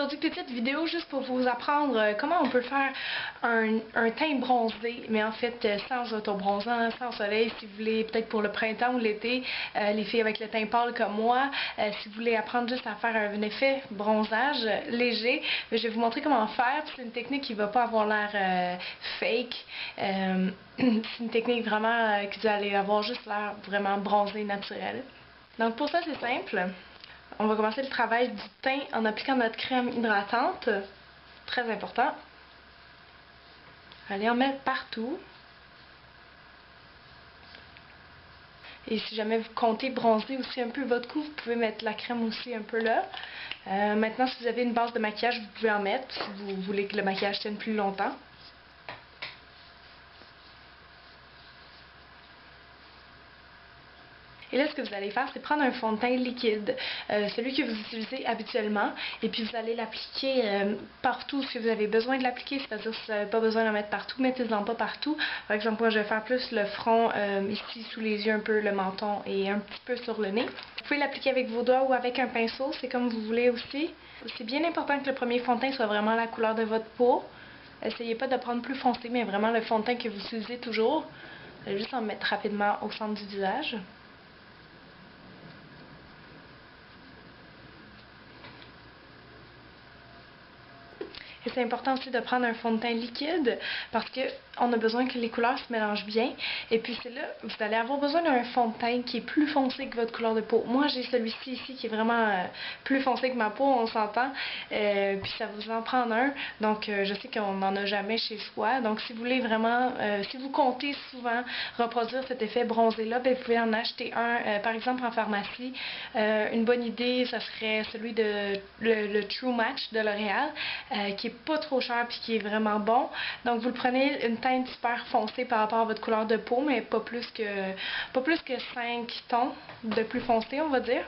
aujourd'hui petite vidéo juste pour vous apprendre comment on peut faire un teint bronzé, mais en fait sans autobronzant, sans soleil, si vous voulez, peut-être pour le printemps ou l'été, les filles avec le teint pâle comme moi, si vous voulez apprendre juste à faire un effet bronzage léger, je vais vous montrer comment faire. C'est une technique qui va pas avoir l'air fake, c'est une technique vraiment que vous allez avoir juste l'air vraiment bronzé naturel. Donc pour ça c'est simple. On va commencer le travail du teint en appliquant notre crème hydratante. Très important. Allez en mettre partout. Et si jamais vous comptez bronzer aussi un peu votre cou, vous pouvez mettre la crème aussi un peu là. Maintenant, si vous avez une base de maquillage, vous pouvez en mettre si vous voulez que le maquillage tienne plus longtemps. Et là, ce que vous allez faire, c'est prendre un fond de teint liquide, celui que vous utilisez habituellement, et puis vous allez l'appliquer partout si vous avez besoin de l'appliquer, c'est-à-dire si vous n'avez pas besoin d'en mettre partout, mettez-en pas partout. Par exemple, moi, je vais faire plus le front, ici, sous les yeux, un peu le menton et un petit peu sur le nez. Vous pouvez l'appliquer avec vos doigts ou avec un pinceau, c'est comme vous voulez aussi. C'est bien important que le premier fond de teint soit vraiment la couleur de votre peau. Essayez pas de prendre plus foncé, mais vraiment le fond de teint que vous utilisez toujours. Vous allez juste en mettre rapidement au centre du visage. Et c'est important aussi de prendre un fond de teint liquide parce qu'on a besoin que les couleurs se mélangent bien. Et puis c'est là, vous allez avoir besoin d'un fond de teint qui est plus foncé que votre couleur de peau. Moi j'ai celui-ci ici qui est vraiment plus foncé que ma peau, on s'entend. Puis ça vous en prend un. Donc je sais qu'on n'en a jamais chez soi. Donc si vous voulez vraiment, si vous comptez souvent reproduire cet effet bronzé là, ben, vous pouvez en acheter un, par exemple en pharmacie. Une bonne idée, ça serait celui de le True Match de L'Oréal, qui est pas trop cher puis qui est vraiment bon. Donc vous le prenez une teinte super foncée par rapport à votre couleur de peau, mais pas plus que 5 tons de plus foncé, on va dire.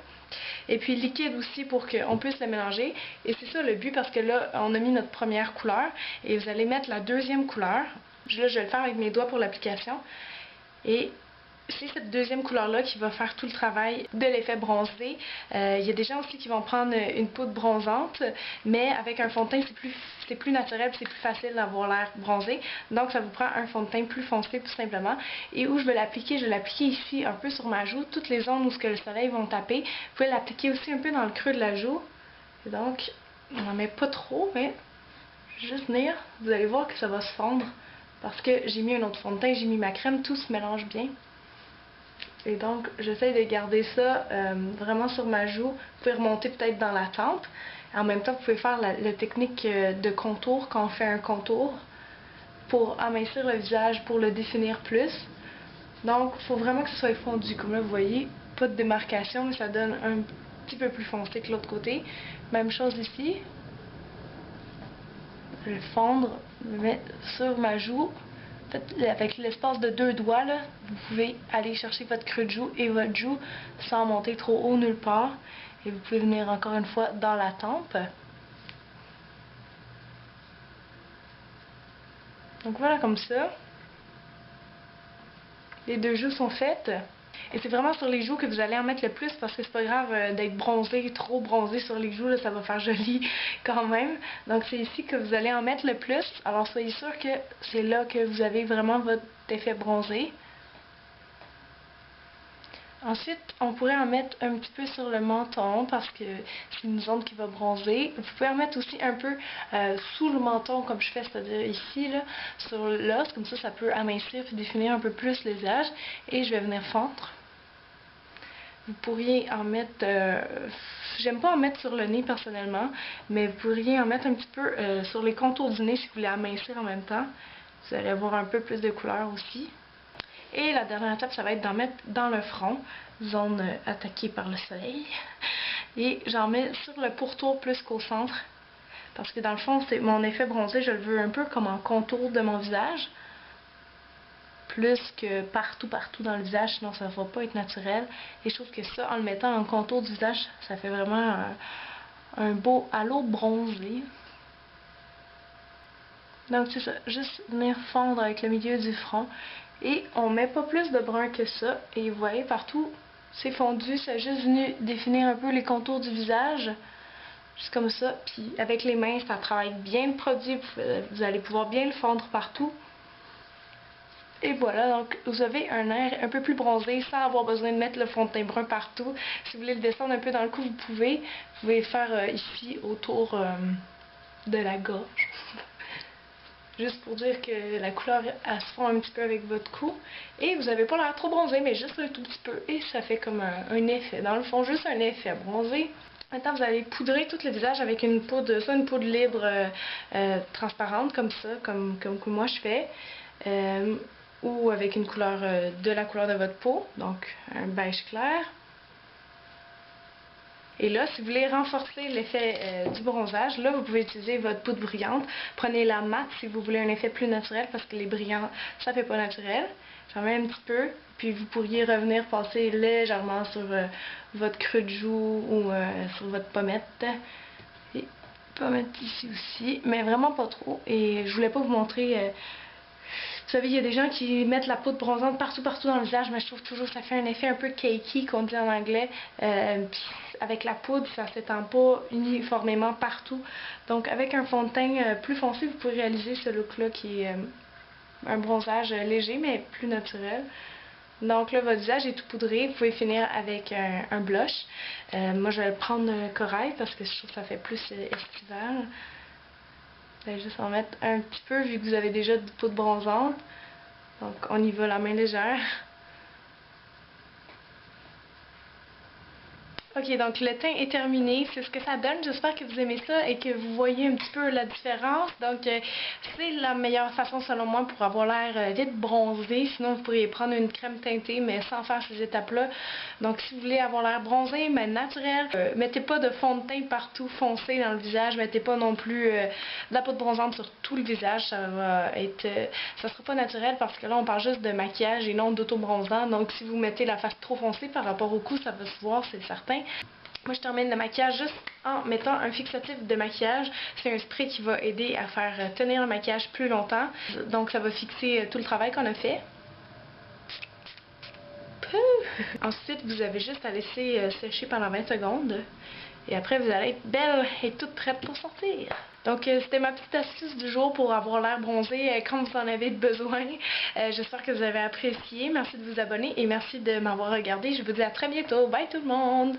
Et puis liquide aussi pour qu'on puisse le mélanger. Et c'est ça le but parce que là, on a mis notre première couleur et vous allez mettre la deuxième couleur. Là, je vais le faire avec mes doigts pour l'application. Et c'est cette deuxième couleur-là qui va faire tout le travail de l'effet bronzé. Il y a des gens aussi qui vont prendre une poudre bronzante, mais avec un fond de teint, c'est plus naturel, c'est plus facile d'avoir l'air bronzé. Donc ça vous prend un fond de teint plus foncé tout simplement. Et où je vais l'appliquer ici un peu sur ma joue, toutes les zones où ce que le soleil va taper. Vous pouvez l'appliquer aussi un peu dans le creux de la joue. Et donc, on n'en met pas trop, mais juste venir, vous allez voir que ça va se fondre. Parce que j'ai mis un autre fond de teint, j'ai mis ma crème, tout se mélange bien. Et donc, j'essaie de garder ça vraiment sur ma joue. Vous pouvez remonter peut-être dans la tempe. En même temps, vous pouvez faire la technique de contour quand on fait un contour pour amincir le visage, pour le définir plus. Donc, il faut vraiment que ce soit fondu. Comme là, vous voyez, pas de démarcation, mais ça donne un petit peu plus foncé que l'autre côté. Même chose ici. Je vais fondre, le mettre sur ma joue. En fait, avec l'espace de 2 doigts, là, vous pouvez aller chercher votre creux de joue et votre joue sans monter trop haut nulle part. Et vous pouvez venir encore une fois dans la tempe. Donc voilà, comme ça. Les deux joues sont faites. Et c'est vraiment sur les joues que vous allez en mettre le plus parce que c'est pas grave d'être bronzé, trop bronzé sur les joues, là, ça va faire joli quand même. Donc c'est ici que vous allez en mettre le plus. Alors soyez sûr que c'est là que vous avez vraiment votre effet bronzé. Ensuite, on pourrait en mettre un petit peu sur le menton parce que c'est une zone qui va bronzer. Vous pouvez en mettre aussi un peu sous le menton comme je fais, c'est-à-dire ici, là, sur l'os. Comme ça peut amincir et définir un peu plus le visage. Et je vais venir fondre. Vous pourriez en mettre, j'aime pas en mettre sur le nez personnellement, mais vous pourriez en mettre un petit peu sur les contours du nez si vous voulez amincir en même temps. Vous allez avoir un peu plus de couleur aussi. Et la dernière étape, ça va être d'en mettre dans le front, zone attaquée par le soleil. Et j'en mets sur le pourtour plus qu'au centre. Parce que dans le fond, c'est mon effet bronzé, je le veux un peu comme en contour de mon visage. Plus que partout dans le visage, sinon ça va pas être naturel. Et je trouve que ça, en le mettant en contour du visage, ça fait vraiment un beau halo bronzé. Donc c'est ça, juste venir fondre avec le milieu du front. Et on met pas plus de brun que ça. Et vous voyez, partout, c'est fondu. C'est juste venu définir un peu les contours du visage. juste comme ça. Puis avec les mains, ça travaille bien le produit, vous allez pouvoir bien le fondre partout. Et voilà, donc vous avez un air un peu plus bronzé sans avoir besoin de mettre le fond de teint brun partout. Si vous voulez le descendre un peu dans le cou, vous pouvez. Vous pouvez le faire ici autour de la gorge. Juste pour dire que la couleur elle se fond un petit peu avec votre cou. Et vous n'avez pas l'air trop bronzé, mais juste un tout petit peu. Et ça fait comme un effet. Dans le fond, juste un effet bronzé. Maintenant, vous allez poudrer tout le visage avec une poudre, soit une poudre libre transparente, comme ça, comme que moi je fais. Ou avec une couleur de la couleur de votre peau, donc un beige clair. Et là, si vous voulez renforcer l'effet du bronzage, là, vous pouvez utiliser votre poudre brillante. Prenez la mat si vous voulez un effet plus naturel, parce que les brillants, ça fait pas naturel. J'en mets un petit peu, puis vous pourriez revenir passer légèrement sur votre creux de joue ou sur votre pommette. Et pommette ici aussi, mais vraiment pas trop. Et je voulais pas vous montrer... vous savez, il y a des gens qui mettent la poudre bronzante partout dans le visage, mais je trouve toujours que ça fait un effet un peu cakey, qu'on dit en anglais. Puis avec la poudre, ça ne s'étend pas uniformément partout. Donc avec un fond de teint plus foncé, vous pouvez réaliser ce look-là qui est un bronzage léger, mais plus naturel. Donc là, votre visage est tout poudré. Vous pouvez finir avec un blush. Moi, je vais le prendre corail parce que je trouve que ça fait plus estival. Vous allez juste en mettre un petit peu vu que vous avez déjà de poudre bronzante. Donc on y va la main légère. Ok, donc le teint est terminé, c'est ce que ça donne. J'espère que vous aimez ça et que vous voyez un petit peu la différence. Donc c'est la meilleure façon selon moi pour avoir l'air vite bronzé. Sinon vous pourriez prendre une crème teintée mais sans faire ces étapes-là. Donc si vous voulez avoir l'air bronzé mais naturel, mettez pas de fond de teint partout foncé dans le visage. Mettez pas non plus de la poudre bronzante sur tout le visage. Ça va être, ça sera pas naturel parce que là on parle juste de maquillage et non d'auto-bronzant. Donc si vous mettez la face trop foncée par rapport au cou, ça va se voir, c'est certain. Moi, je termine le maquillage juste en mettant un fixatif de maquillage. C'est un spray qui va aider à faire tenir le maquillage plus longtemps. Donc, ça va fixer tout le travail qu'on a fait. Ensuite, vous avez juste à laisser sécher pendant 20 secondes. Et après, vous allez être belle et toute prête pour sortir. Donc, c'était ma petite astuce du jour pour avoir l'air bronzé quand vous en avez besoin. J'espère que vous avez apprécié. Merci de vous abonner et merci de m'avoir regardé. Je vous dis à très bientôt. Bye tout le monde!